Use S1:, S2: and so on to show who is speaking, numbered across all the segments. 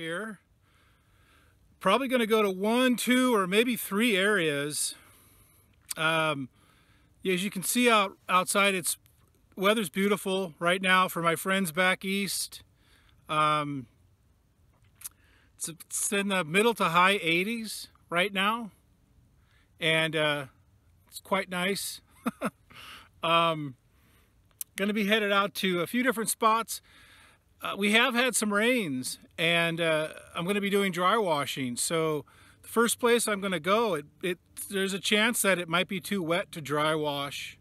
S1: here. Probably going to go to 1, 2, or maybe 3 areas. As you can see outside, weather's beautiful right now for my friends back east. It's in the middle to high 80s right now, and it's quite nice. Going to be headed out to a few different spots. We have had some rains, and I'm going to be doing dry washing. So the first place I'm going to go, there's a chance that it might be too wet to dry wash.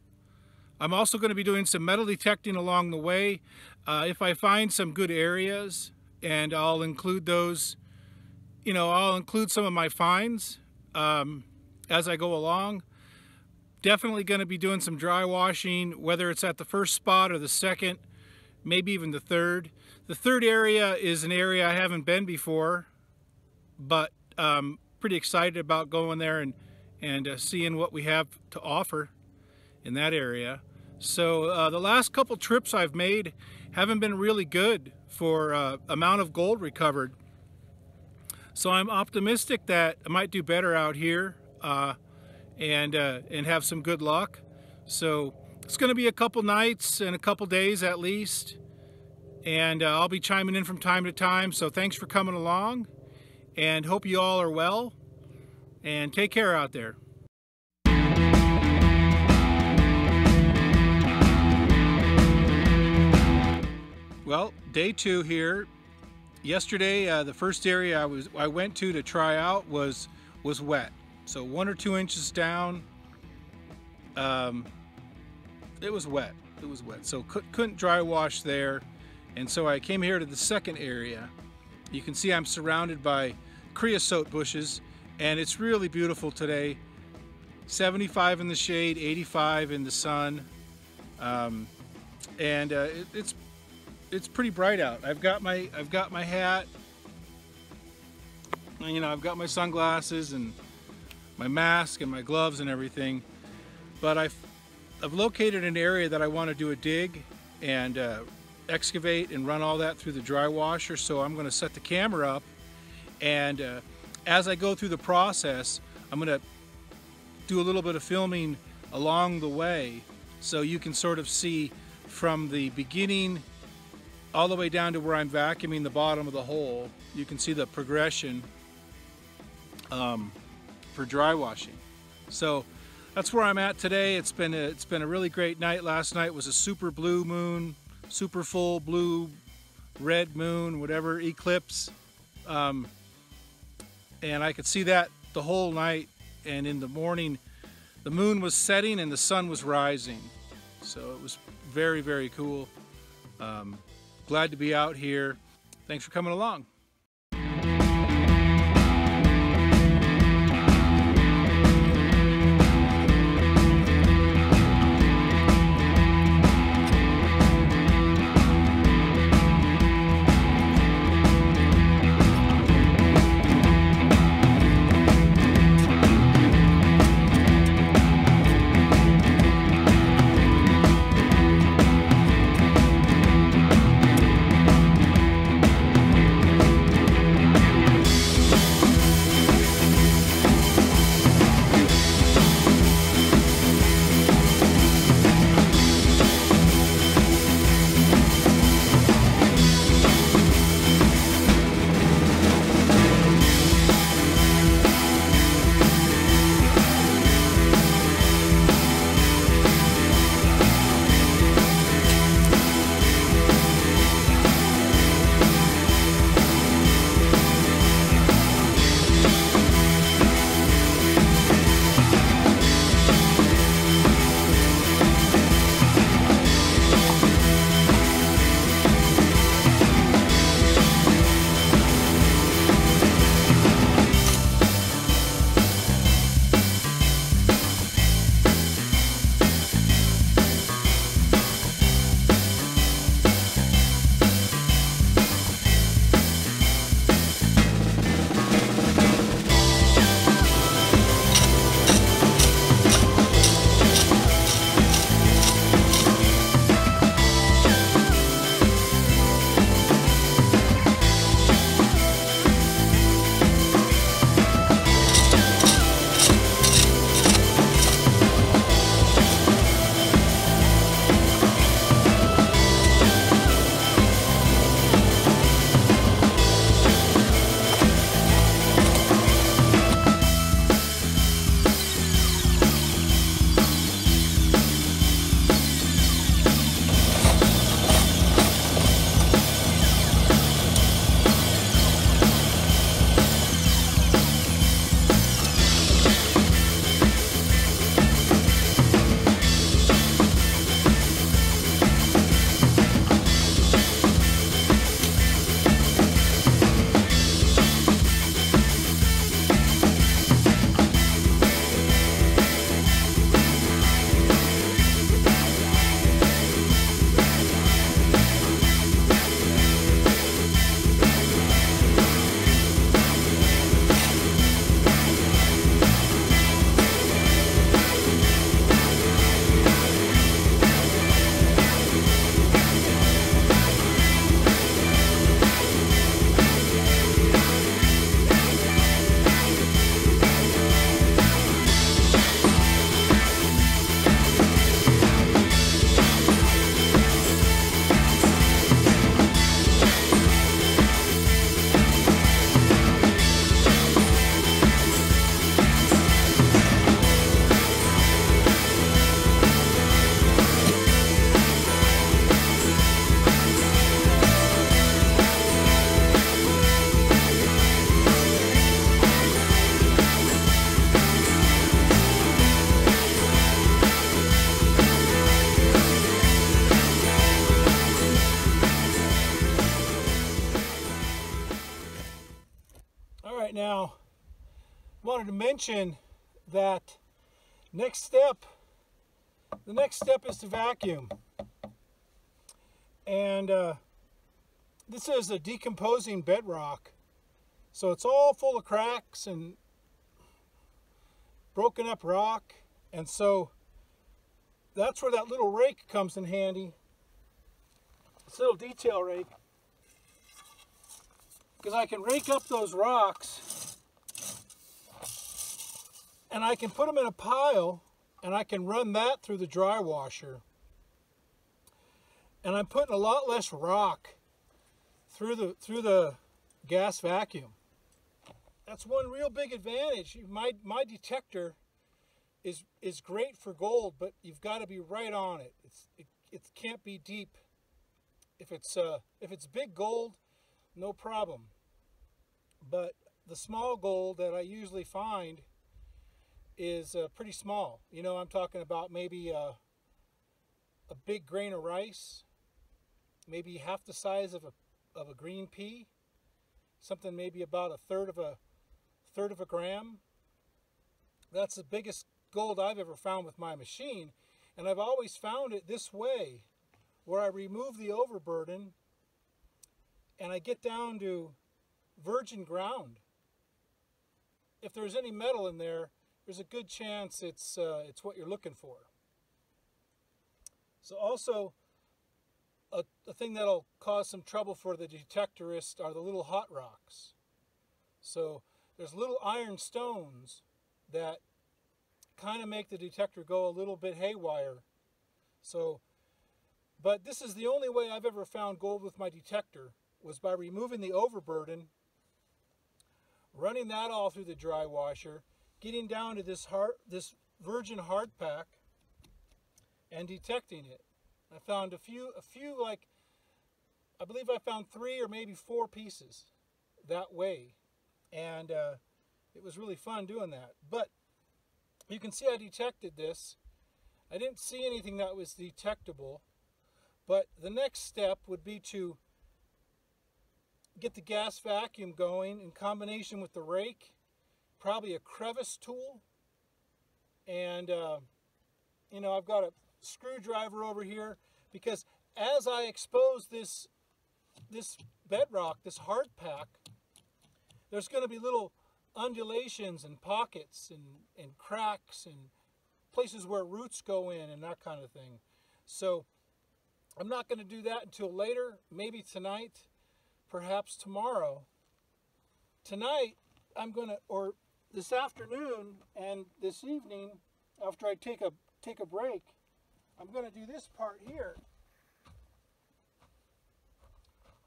S1: I'm also going to be doing some metal detecting along the way. If I find some good areas, and I'll include those, I'll include some of my finds as I go along. Definitely going to be doing some dry washing, whether it's at the first spot or the second, maybe even the third. The third area is an area I haven't been before, but pretty excited about going there and seeing what we have to offer in that area. So the last couple trips I've made haven't been really good for amount of gold recovered. So I'm optimistic that I might do better out here and have some good luck. So it's going to be a couple nights and a couple days at least, and I'll be chiming in from time to time. So thanks for coming along, and hope you all are well, and take care out there. Well, day 2 here. Yesterday, the first area I went to try out was wet. So 1 or 2 inches down. It was wet. It was wet. So couldn't dry wash there. And so I came here to the second area. You can see I'm surrounded by creosote bushes, and it's really beautiful today. 75 in the shade, 85 in the sun. It's pretty bright out. I've got my hat. I've got my sunglasses and my mask and my gloves and everything. But I've located an area that I want to do a dig and excavate and run all that through the dry washer. So I'm going to set the camera up, and as I go through the process, I'm going to do a little bit of filming along the way, so you can sort of see from the beginning all the way down to where I'm vacuuming the bottom of the hole. You can see the progression for dry washing. So that's where I'm at today. It's been a really great night. Last night was a super blue moon, super full blue, red moon, whatever, eclipse. And I could see that the whole night, and in the morning the moon was setting and the sun was rising. So it was very, very cool. Glad to be out here. Thanks for coming along. right, now I wanted to mention that the next step is to vacuum. And this is a decomposing bedrock. So it's all full of cracks and broken up rock. And so that's where that little rake comes in handy. This little detail rake. Because I can rake up those rocks and I can put them in a pile and I can run that through the dry washer. And I'm putting a lot less rock through the gas vacuum. That's one real big advantage. My detector is great for gold, but you've got to be right on it. It can't be deep. If it's big gold, no problem. But the small gold that I usually find is pretty small. You know, I'm talking about maybe a big grain of rice, maybe half the size of a green pea, something maybe about a third of a gram. That's the biggest gold I've ever found with my machine, and I've always found it this way, where I remove the overburden and I get down to virgin ground. If there's any metal in there, there's a good chance it's what you're looking for. So also, a thing that'll cause some trouble for the detectorist are the little hot rocks. So there's little iron stones that kind of make the detector go a little bit haywire. So, but this is the only way I've ever found gold with my detector, was by removing the overburden, running that all through the dry washer, getting down to this virgin hard pack, and detecting it. I found a few like, I believe I found 3 or maybe 4 pieces that way, and it was really fun doing that. But you can see I detected this. I didn't see anything that was detectable, but the next step would be to get the gas vacuum going in combination with the rake, probably a crevice tool, and you know, I've got a screwdriver over here, because as I expose this bedrock, this hard pack, there's going to be little undulations and pockets and cracks and places where roots go in and that kind of thing. So I'm not going to do that until later, maybe tonight, perhaps tomorrow. Tonight I'm going to, or this afternoon and this evening, after I take a break, I'm going to do this part here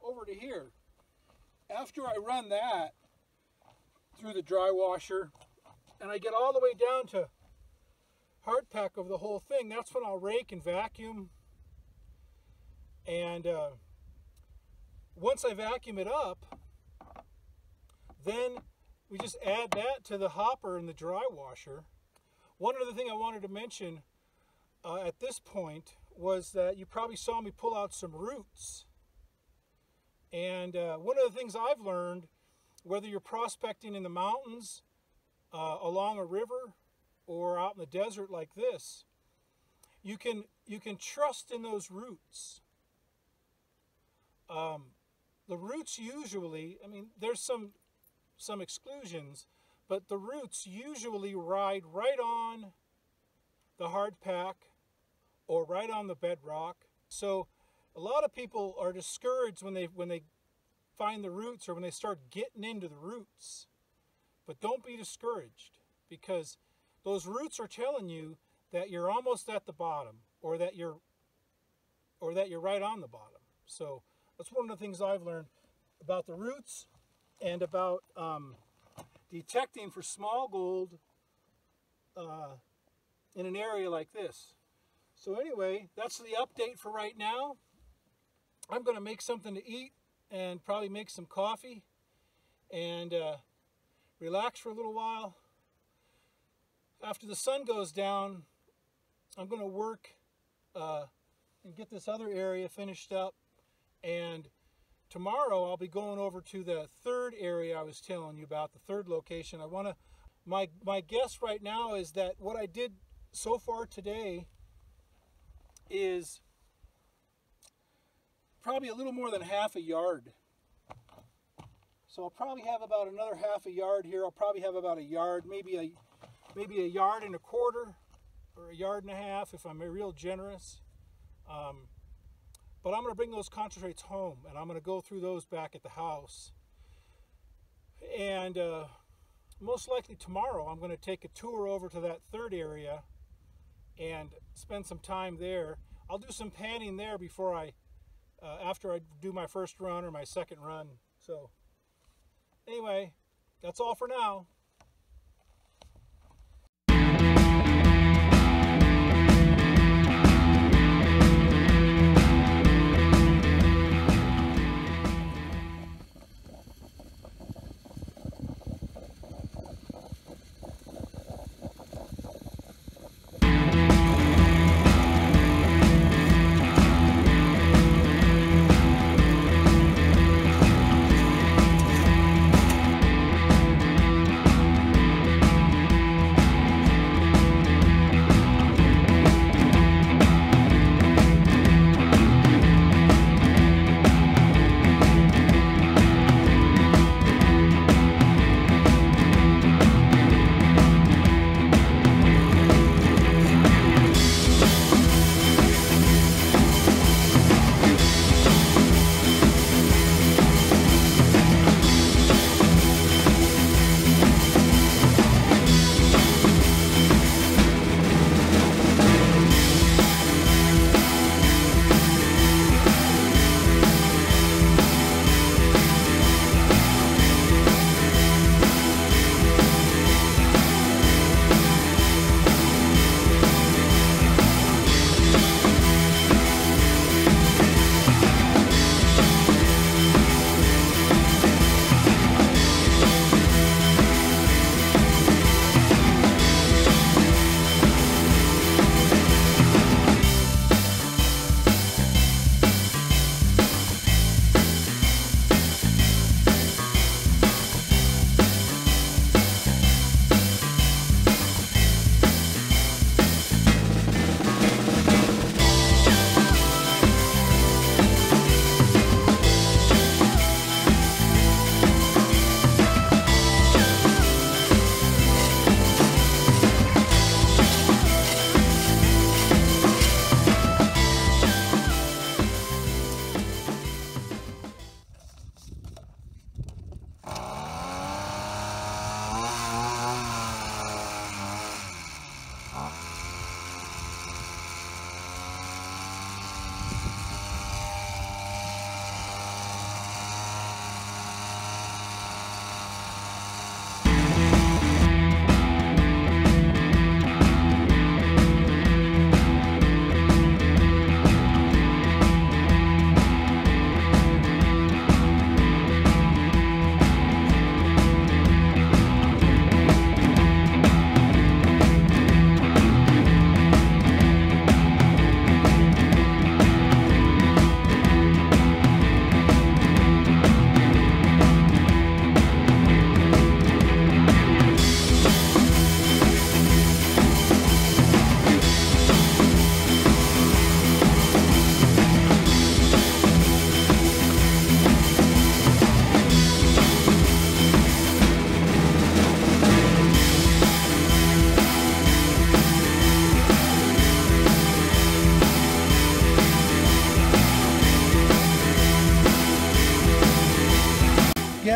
S1: over to here. After I run that through the dry washer and I get all the way down to hard pack of the whole thing, that's when I'll rake and vacuum. And once I vacuum it up, then we just add that to the hopper in the dry washer. One other thing I wanted to mention at this point was that you probably saw me pull out some roots. And one of the things I've learned, whether you're prospecting in the mountains, along a river, or out in the desert like this, you can trust in those roots. The roots usually, I mean, there's some exclusions, but the roots usually ride right on the hard pack or right on the bedrock. So a lot of people are discouraged when they find the roots, or when they start getting into the roots. But don't be discouraged, because those roots are telling you that you're almost at the bottom, or that you're right on the bottom. So that's one of the things I've learned about the roots and about detecting for small gold in an area like this. So anyway, that's the update for right now. I'm going to make something to eat and probably make some coffee and relax for a little while. After the sun goes down, I'm going to work and get this other area finished up and tomorrow I'll be going over to the third area I was telling you about, the third location. My guess right now is that what I did so far today is probably a little more than half a yard. So I'll probably have about another half a yard here. I'll probably have about a yard, maybe a yard and a quarter, or a yard and a half if I'm real generous. But I'm going to bring those concentrates home, and I'm going to go through those back at the house. And most likely tomorrow I'm going to take a tour over to that third area and spend some time there. I'll do some panning there before after I do my first run or my second run. So anyway, that's all for now.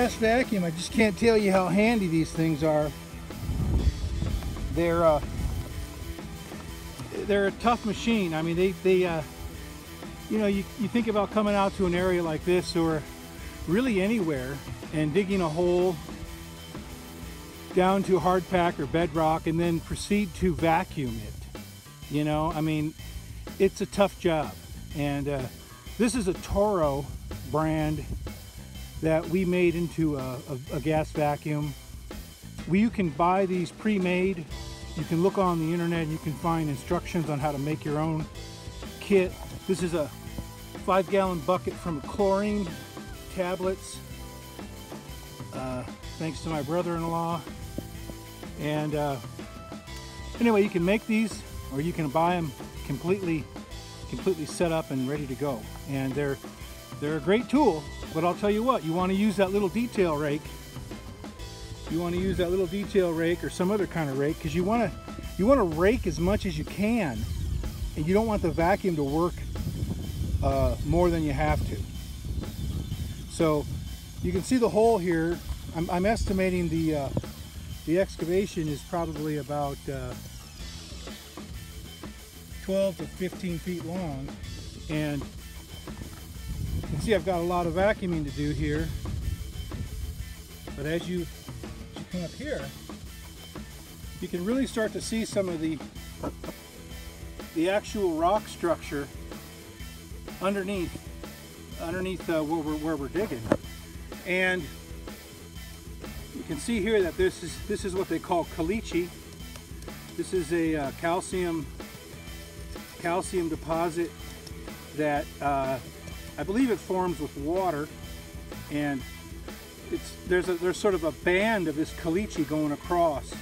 S1: gas vacuum. I just can't tell you how handy these things are. They're a tough machine. I mean, you know, you think about coming out to an area like this or really anywhere and digging a hole down to hard pack or bedrock and then proceed to vacuum it. You know, I mean, it's a tough job. And this is a Toro brand that we made into a gas vacuum. You can buy these pre-made. You can look on the internet and you can find instructions on how to make your own kit. This is a 5-gallon bucket from a chlorine tablets, thanks to my brother-in-law. And anyway, you can make these, or you can buy them completely set up and ready to go. And they're a great tool. But I'll tell you what, you want to use that little detail rake. You want to use that little detail rake or some other kind of rake, because you want to rake as much as you can, and you don't want the vacuum to work more than you have to. So you can see the hole here. I'm estimating the excavation is probably about 12 to 15 feet long, and you can see I've got a lot of vacuuming to do here. But as you come up here, you can really start to see some of the actual rock structure underneath where we're digging. And you can see here that this is what they call caliche. This is a calcium deposit that I believe it forms with water, and there's sort of a band of this caliche going across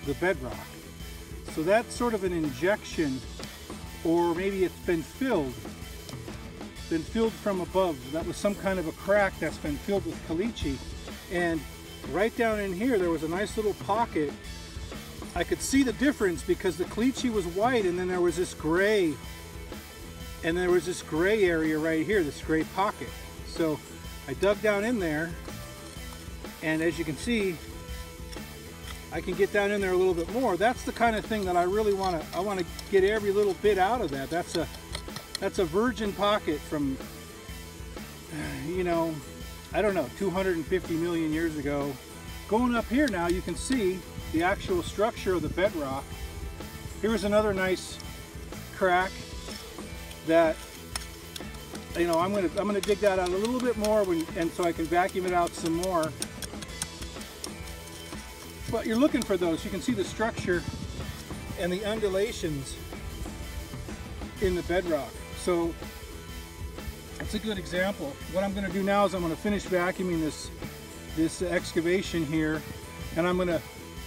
S1: the bedrock. So that's sort of an injection, or maybe it's been filled from above. That was some kind of a crack that's been filled with caliche. And right down in here, there was a nice little pocket. I could see the difference because the caliche was white, and then there was this gray, and there was this gray area right here, this gray pocket. So I dug down in there, and as you can see, I can get down in there a little bit more. That's the kind of thing that I really want to get every little bit out of that. That's a virgin pocket from, you know, I don't know, 250 million years ago. Going up here now, you can see the actual structure of the bedrock. Here's another nice crack that, you know, I'm gonna dig that out a little bit more and so I can vacuum it out some more. But you're looking for those. You can see the structure and the undulations in the bedrock. So it's a good example. What I'm going to do now is I'm going to finish vacuuming this excavation here, and I'm going to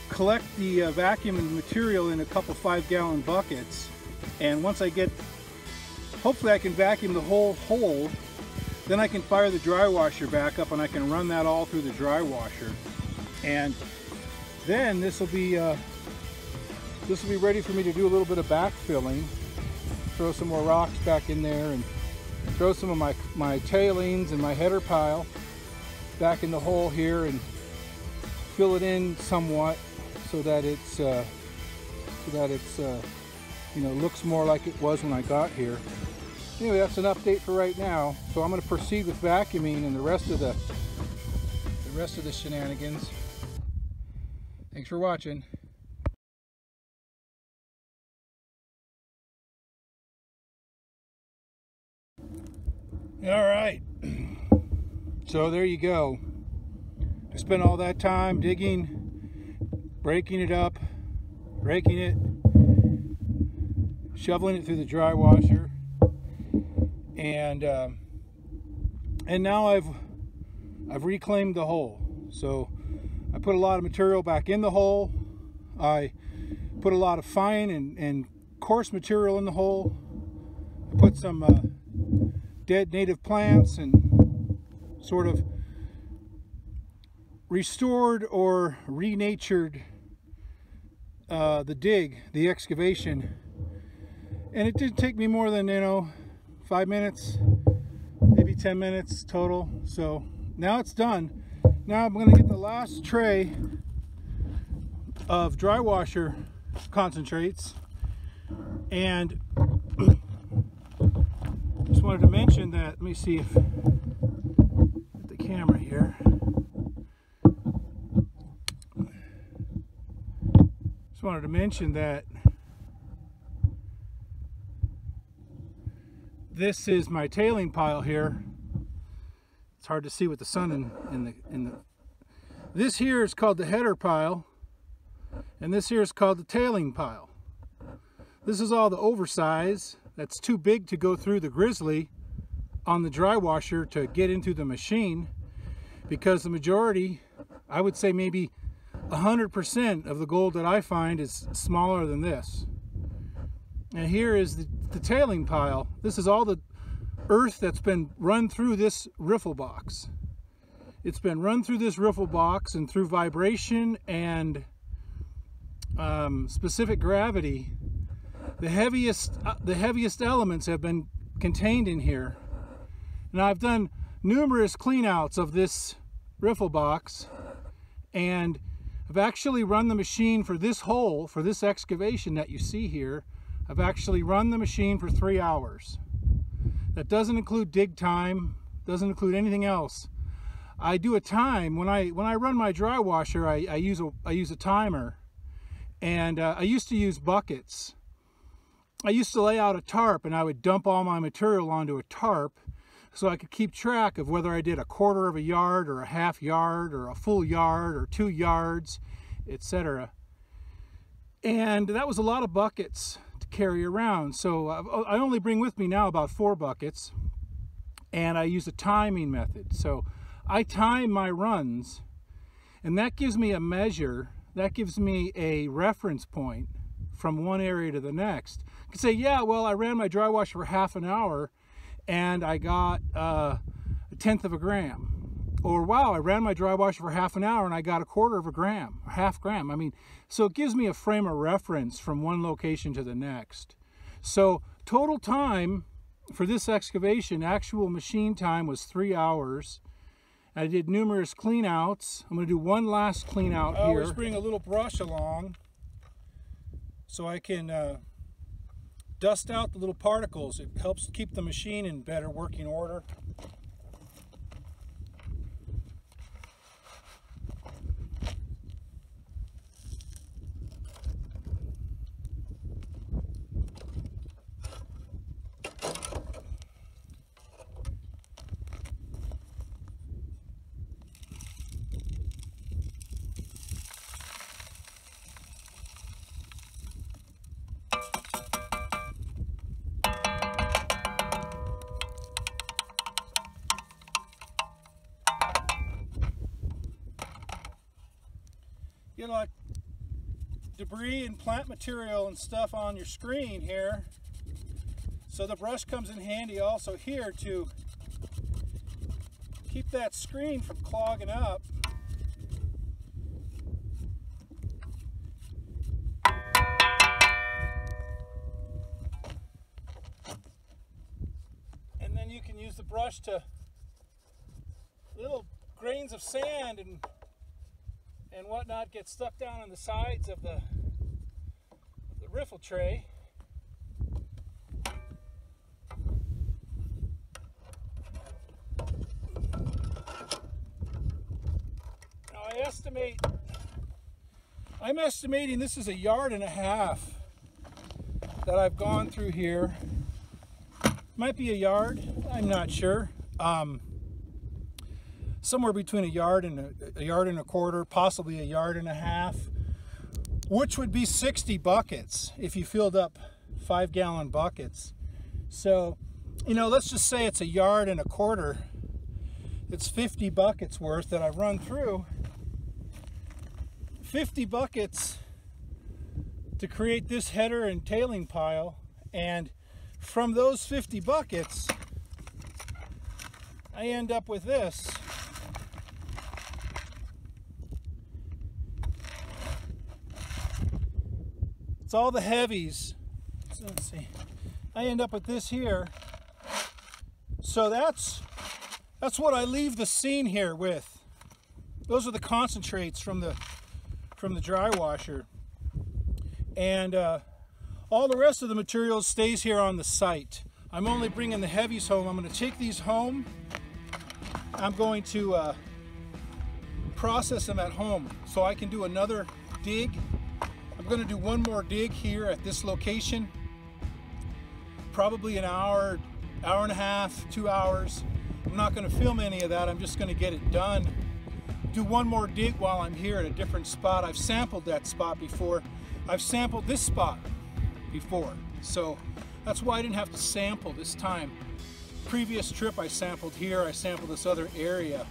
S1: collect the vacuum material in a couple 5-gallon buckets. And once I get, hopefully I can vacuum the whole hole, then I can fire the dry washer back up and I can run that all through the dry washer. And then this will be ready for me to do a little bit of backfilling. Throw some more rocks back in there and throw some of my tailings and my header pile back in the hole here and fill it in somewhat so that it's you know, looks more like it was when I got here. Anyway, that's an update for right now. So I'm going to proceed with vacuuming and the rest of the shenanigans. Thanks for watching. All right, so there you go. I spent all that time digging, breaking it up, raking it, shoveling it through the dry washer, and now I've reclaimed the hole. So I put a lot of material back in the hole. I put a lot of fine and coarse material in the hole. I put some dead native plants and sort of restored or renatured the excavation. And it didn't take me more than, you know, 5 minutes, maybe 10 minutes total. So now it's done. Now I'm going to get the last tray of dry washer concentrates, and just wanted to mention that, let me see if, get the camera here. Just wanted to mention that this is my tailing pile here. It's hard to see with the sun in the this here is called the header pile, and this here is called the tailing pile. This is all the oversize that's too big to go through the grizzly on the dry washer to get into the machine, because the majority, I would say maybe 100% of the gold that I find is smaller than this. And here is the tailing pile. This is all the earth that's been run through this riffle box. It's been run through this riffle box, and through vibration and specific gravity, the heaviest elements have been contained in here. Now, I've done numerous cleanouts of this riffle box, and I've actually run the machine for this hole, for this excavation that you see here. I've actually run the machine for 3 hours. That doesn't include dig time, doesn't include anything else. I do a time when I run my dry washer. I use a timer, and I used to use buckets. I used to lay out a tarp, and I would dump all my material onto a tarp so I could keep track of whether I did a 1/4 of a yard or a 1/2 yard or a full yard or 2 yards, etc. And that was a lot of buckets to carry around. So I only bring with me now about 4 buckets, and I use a timing method. So I time my runs, and that gives me a measure, that gives me a reference point from one area to the next. I could say, yeah, well, I ran my dry wash for 1/2 an hour and I got 1/10 of a gram. Or, wow, I ran my dry washer for 1/2 an hour and I got 1/4 of a gram, or 1/2 gram. I mean, so it gives me a frame of reference from one location to the next. So total time for this excavation, actual machine time, was 3 hours. I did numerous clean outs. I'm going to do one last clean out here. I always bring a little brush along so I can dust out the little particles. It helps keep the machine in better working order. Get like debris and plant material and stuff on your screen here, so the brush comes in handy also here to keep that screen from clogging up. And then you can use the brush to little grains of sand and whatnot get stuck down on the sides of the riffle tray. Now I'm estimating this is 1.5 yards that I've gone through here. Might be 1 yard, I'm not sure. Somewhere between 1 yard and 1.25 yards, possibly 1.5 yards, which would be 60 buckets if you filled up 5-gallon buckets. So, you know, let's just say it's 1.25 yards. It's 50 buckets worth that I've run through. 50 buckets to create this header and tailing pile, and from those 50 buckets, I end up with this. It's all the heavies. So let's see. I end up with this here. So that's what I leave the scene here with. Those are the concentrates from the dry washer. And all the rest of the material stays here on the site. I'm only bringing the heavies home. I'm going to take these home. I'm going to process them at home so I can do another dig. I'm going to do one more dig here at this location, probably 1 hour, 1.5 hours, 2 hours. I'm not going to film any of that. I'm just going to get it done. Do one more dig while I'm here at a different spot. I've sampled that spot before. I've sampled this spot before, so that's why I didn't have to sample this time. Previous trip I sampled here, I sampled this other area.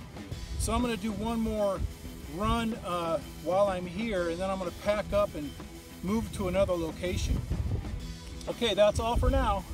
S1: So I'm going to do one more run while I'm here, and then I'm going to pack up and move to another location. Okay, that's all for now.